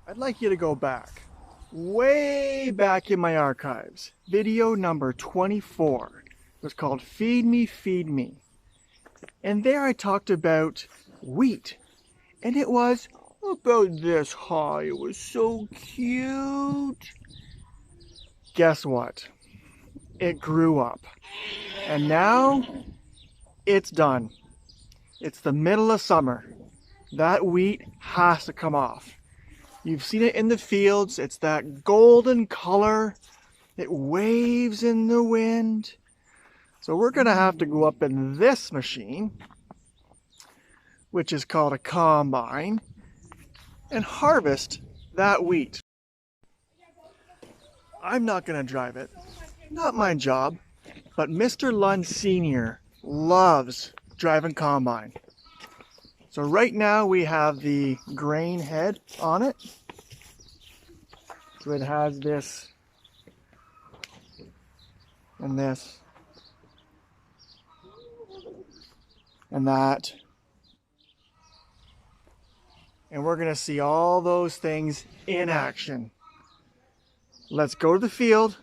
I'd like you to go back, way back in my archives. Video number 24. It was called Feed Me, Feed Me. And there I talked about wheat. And it was about this high. It was so cute. Guess what? It grew up. And now it's done. It's the middle of summer. That wheat has to come off. You've seen it in the fields. It's that golden color. It waves in the wind. So we're going to have to go up in this machine, which is called a combine, and harvest that wheat. I'm not going to drive it. Not my job. But Mr. Lunn Sr. loves driving combine. So right now we have the grain head on it. So it has this and this and that. And we're going to see all those things in action. Let's go to the field,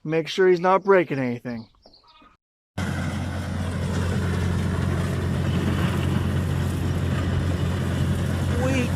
make sure he's not breaking anything. Wheat.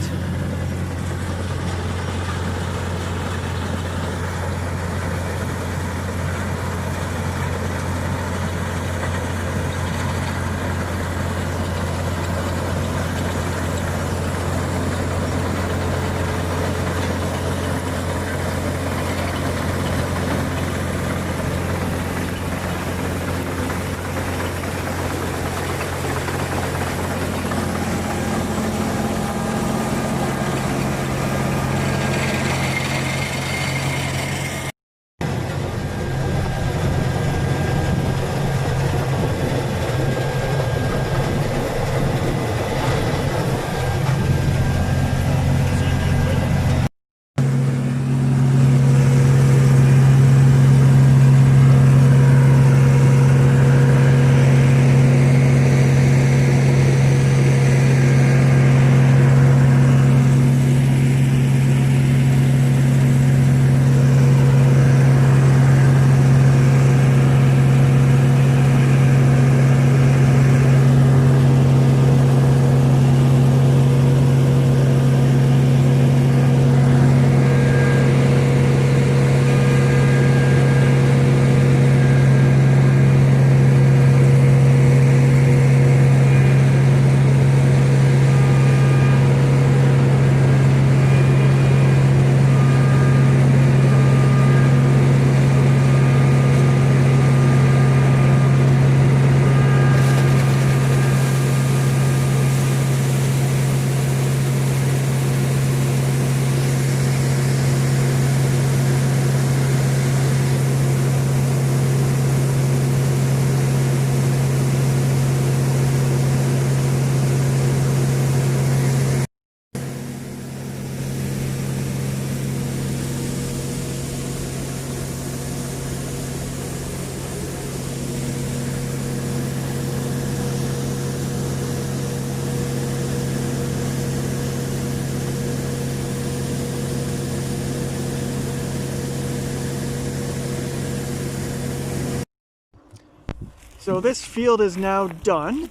So this field is now done,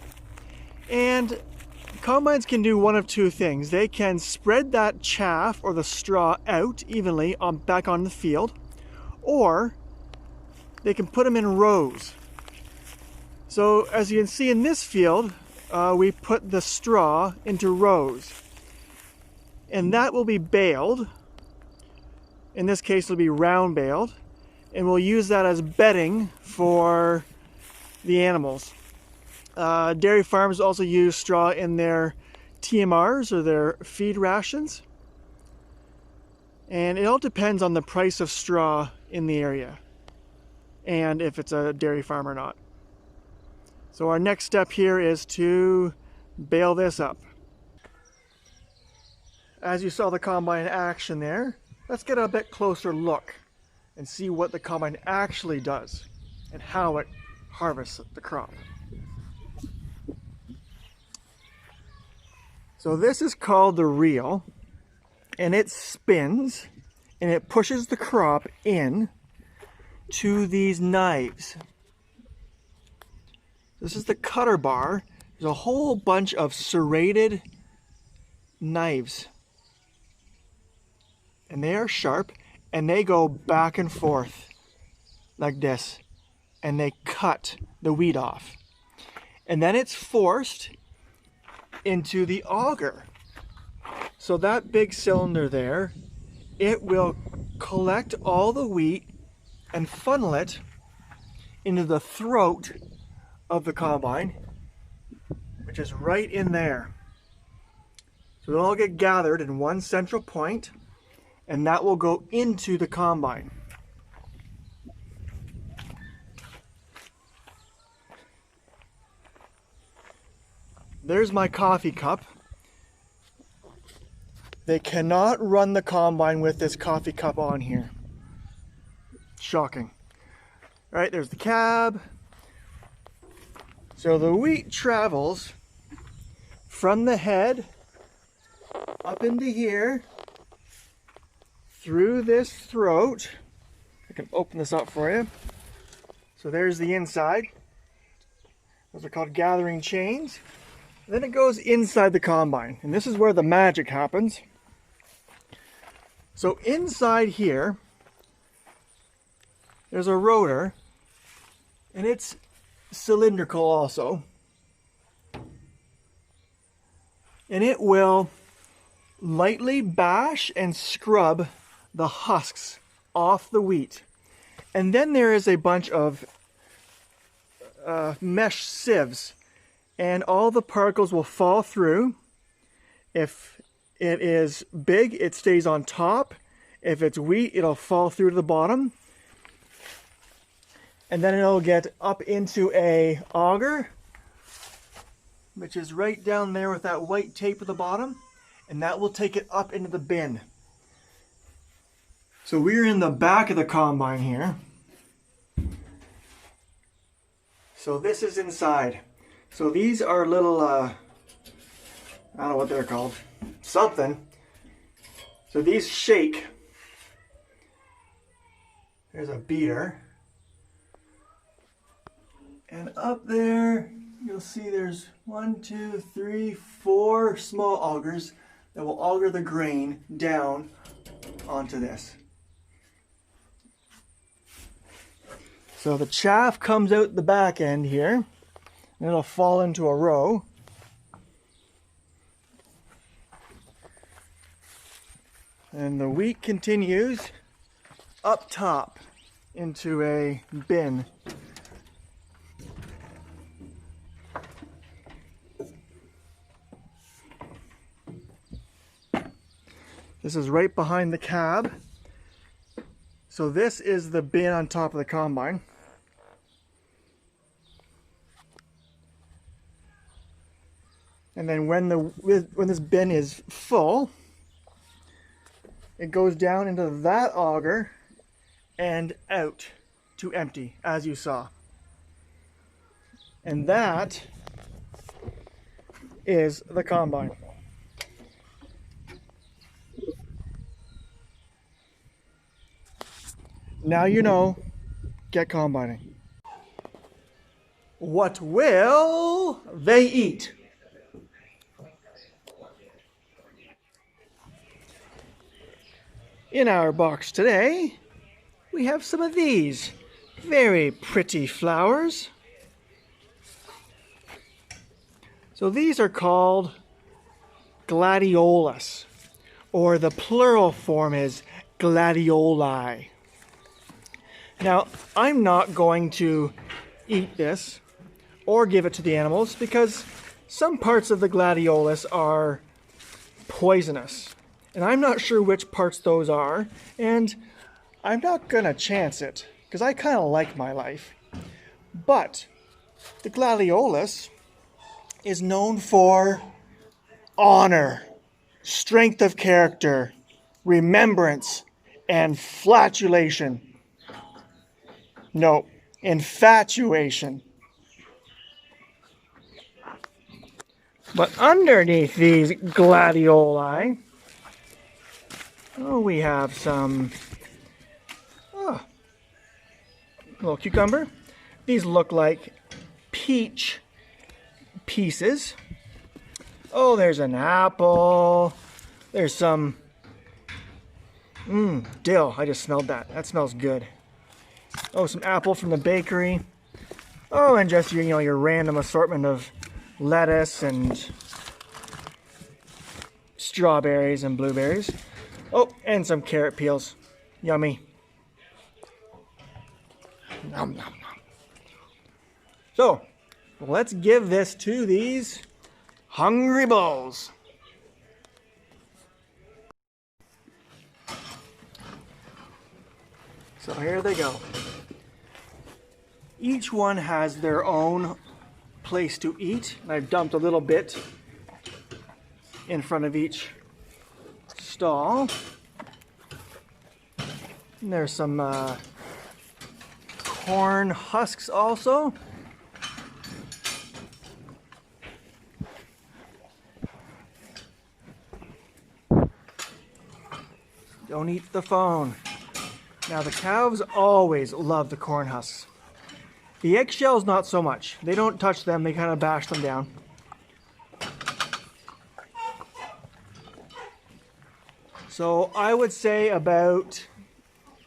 and combines can do one of two things. They can spread that chaff or the straw out evenly back on the field, or they can put them in rows. So as you can see in this field, we put the straw into rows, and that will be baled. In this case it'll be round baled, and we'll use that as bedding for the animals. Dairy farms also use straw in their TMRs or their feed rations. And it all depends on the price of straw in the area and if it's a dairy farm or not. So our next step here is to bale this up. As you saw the combine in action there, let's get a bit closer look and see what the combine actually does and how it harvests the crop. So this is called the reel, and it spins and it pushes the crop in to these knives. This is the cutter bar. There's a whole bunch of serrated knives, and they are sharp, and they go back and forth like this, and they cut the wheat off. And then it's forced into the auger. So that big cylinder there, it will collect all the wheat and funnel it into the throat of the combine, which is right in there. So it'll all get gathered in one central point, and that will go into the combine. There's my coffee cup. They cannot run the combine with this coffee cup on here. Shocking. All right, there's the cab. So the wheat travels from the head up into here, through this throat. I can open this up for you. So there's the inside. Those are called gathering chains. Then it goes inside the combine, and this is where the magic happens. So inside here, there's a rotor, and it's cylindrical also. And it will lightly bash and scrub the husks off the wheat. And then there is a bunch of mesh sieves, and all the particles will fall through. If it is big, it stays on top. If it's wheat, it'll fall through to the bottom. And then it'll get up into a auger, which is right down there with that white tape at the bottom, and that will take it up into the bin. So we're in the back of the combine here. So this is inside. So these are little, I don't know what they're called, something. So these shake. There's a beater. And up there, you'll see there's 1, 2, 3, 4 small augers that will auger the grain down onto this. So the chaff comes out the back end here, and it'll fall into a row. And the wheat continues up top into a bin. This is right behind the cab. So this is the bin on top of the combine. And then when this bin is full, it goes down into that auger and out to empty, as you saw. And that is the combine. Now you know, get combining. What will they eat? In our box today, we have some of these very pretty flowers. So these are called Gladiolus, or the plural form is Gladioli. Now, I'm not going to eat this or give it to the animals because some parts of the gladiolus are poisonous. And I'm not sure which parts those are, and I'm not gonna chance it because I kind of like my life. But the gladiolus is known for honor, strength of character, remembrance, and flatulation. No, infatuation. But underneath these gladioli Oh, we have some little cucumber. These look like peach pieces. Oh, there's an apple. There's some dill. I just smelled that. That smells good. Oh, some apple from the bakery. Oh, and just your random assortment of lettuce and strawberries and blueberries. Oh, and some carrot peels. Yummy. Nom, nom, nom. So, let's give this to these hungry bulls. So here they go. Each one has their own place to eat. I've dumped a little bit in front of each stall. And there's some corn husks also. Don't eat the phone. Now the cows always love the corn husks. The eggshells not so much. They don't touch them, they kind of bash them down. So I would say about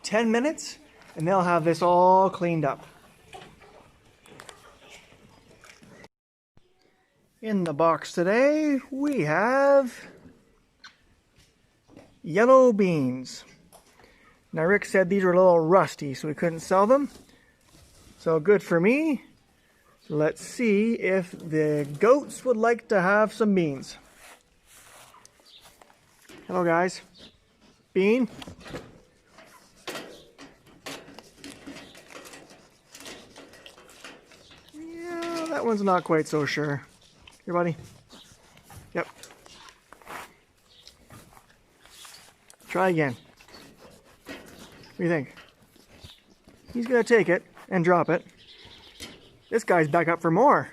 10 minutes and they'll have this all cleaned up. In the box today we have yellow beans. Now Rick said these were a little rusty so we couldn't sell them. So good for me. Let's see if the goats would like to have some beans. Hello guys. Bean? Yeah, that one's not quite so sure. Here, buddy. Yep. Try again. What do you think? He's gonna take it and drop it. This guy's back up for more.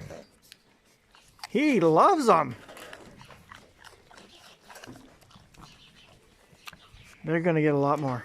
He loves them. They're gonna get a lot more.